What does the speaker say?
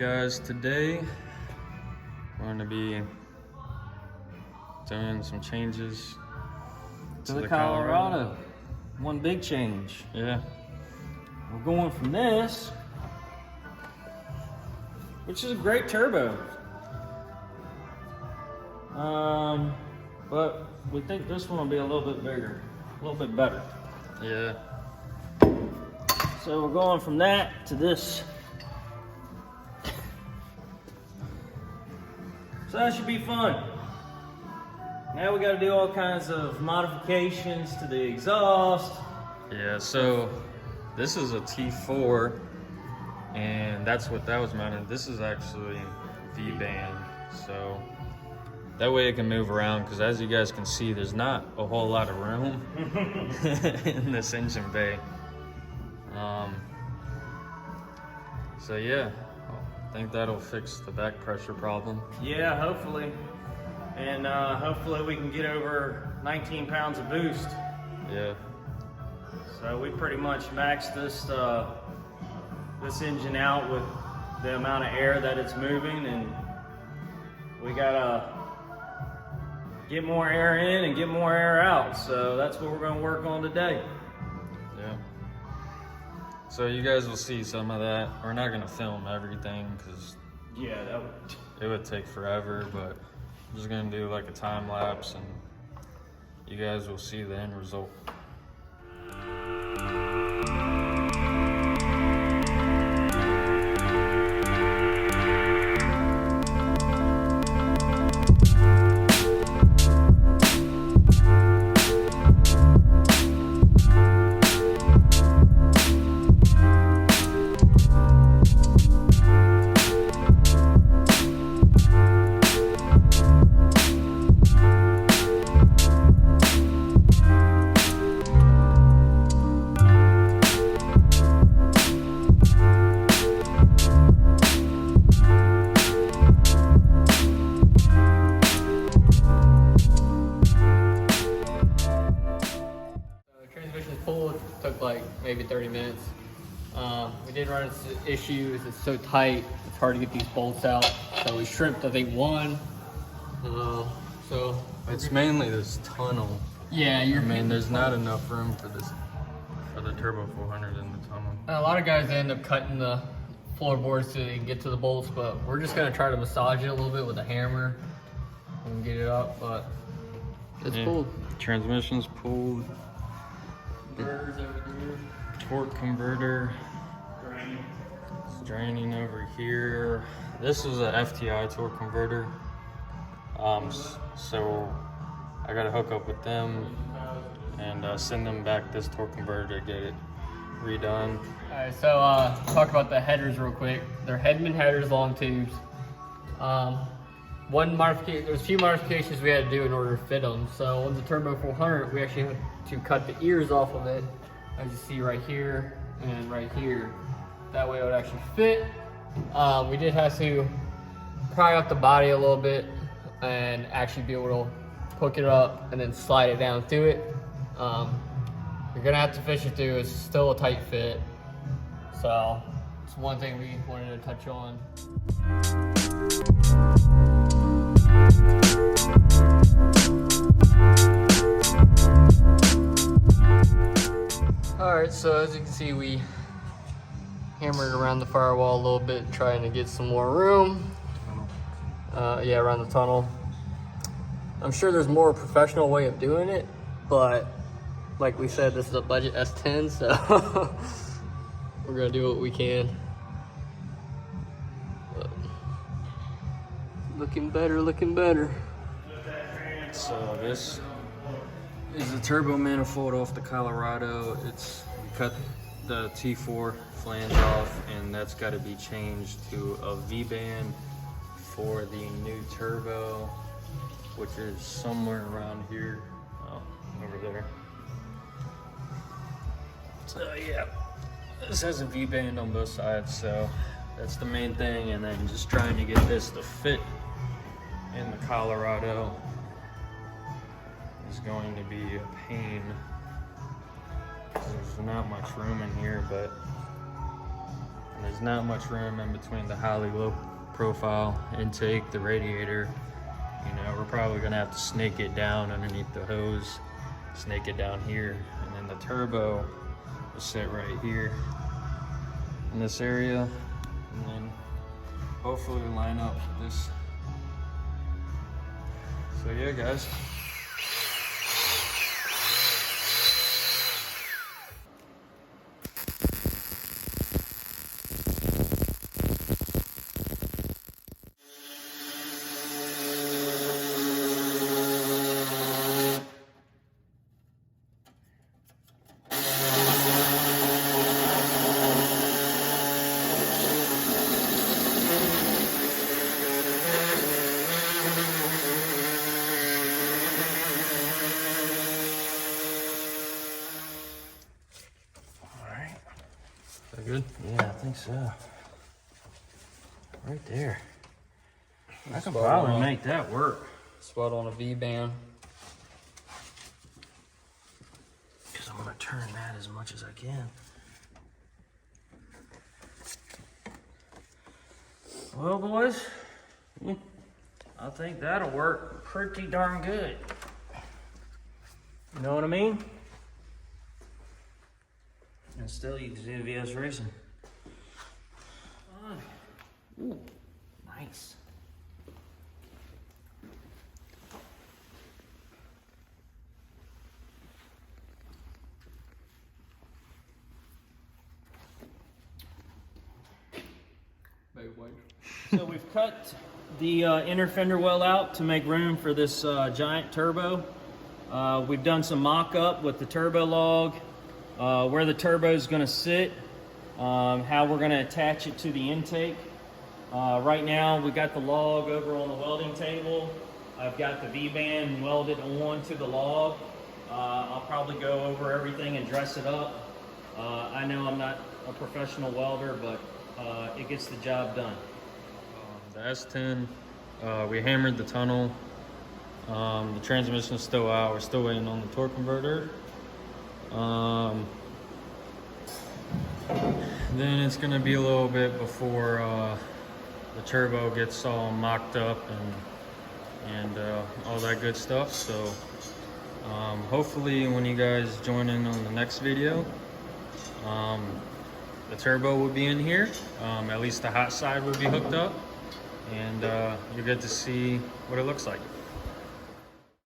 guys, today we're going to be doing some changes to the Colorado. One big change. Yeah. We're going from this, which is a great turbo. But we think this one will be a little bit bigger, a little bit better. Yeah. So we're going from that to this. So that should be fun. Now we got to do all kinds of modifications to the exhaust. Yeah, so this is a T4, and that's what that was mounted. This is actually V-band, so that way it can move around, because as you guys can see, there's not a whole lot of room in this engine bay. So yeah, I think that'll fix the back pressure problem. Yeah, hopefully. And hopefully we can get over 19 pounds of boost. Yeah. So we pretty much maxed this this engine out with the amount of air that it's moving, and we gotta get more air in and get more air out. So that's what we're gonna work on today. Yeah. So you guys will see some of that. We're not gonna film everything because it would take forever, but I'm just gonna do like a time lapse and you guys will see the end result. Pulled took like maybe 30 minutes. We did run into issues. It's so tight, it's hard to get these bolts out. So we shrimped, I think, one. So It's mainly this tunnel. yeah, I mean, there's not enough room for this, for the Turbo 400 in the tunnel. a lot of guys end up cutting the floorboards so they can get to the bolts, but we're just gonna try to massage it a little bit with a hammer and get it up. But it's pulled. Transmission's pulled. Converters over there. Torque converter. It's draining over here. This is a FTI torque converter. So I gotta hook up with them and send them back this torque converter to get it redone. Alright, so talk about the headers real quick. They're Hedman headers, long tubes. One modification, there's a few modifications we had to do in order to fit them. So on the Turbo 400, we actually had to cut the ears off of it, as you see right here and right here. That way it would actually fit. We did have to pry up the body a little bit and actually be able to hook it up and then slide it down through it. You're gonna have to fish it through. It's still a tight fit. So it's one thing we wanted to touch on. Alright, so as you can see, we hammered around the firewall a little bit, trying to get some more room. Yeah, around the tunnel. I'm sure there's more professional way of doing it, but like we said, this is a budget S10, so we're gonna do what we can. But looking better, looking better. So this is the turbo manifold off the Colorado. We cut the T4 flange off, and that's got to be changed to a V-band for the new turbo, which is somewhere around here, over there. So yeah, this has a V-band on both sides, so that's the main thing. And then just trying to get this to fit in the Colorado is going to be a pain. There's not much room in here, but There's not much room in between the highly low profile intake, the radiator. You know, we're probably gonna have to snake it down underneath the hose, snake it down here, and then the turbo will sit right here in this area, and then hopefully line up this. So yeah, guys. Good? Yeah, I think so. Right there. I can Spot probably on. make that work. Spot on a V-band. Because I'm gonna turn that as much as I can. Well, boys, I think that'll work pretty darn good. You know what I mean? And still use ZVS Racing. Ooh, nice. So we've cut the inner fender well out to make room for this giant turbo. We've done some mock-up with the turbo log, where the turbo is going to sit, how we're going to attach it to the intake. Right now we got the log over on the welding table. I've got the V-band welded onto the log. I'll probably go over everything and dress it up. I know I'm not a professional welder, but it gets the job done. The S10, we hammered the tunnel. The transmission is still out. We're still waiting on the torque converter. Then it's gonna be a little bit before the turbo gets all mocked up and all that good stuff. So hopefully when you guys join in on the next video, the turbo will be in here. At least the hot side will be hooked up, and you'll get to see what it looks like.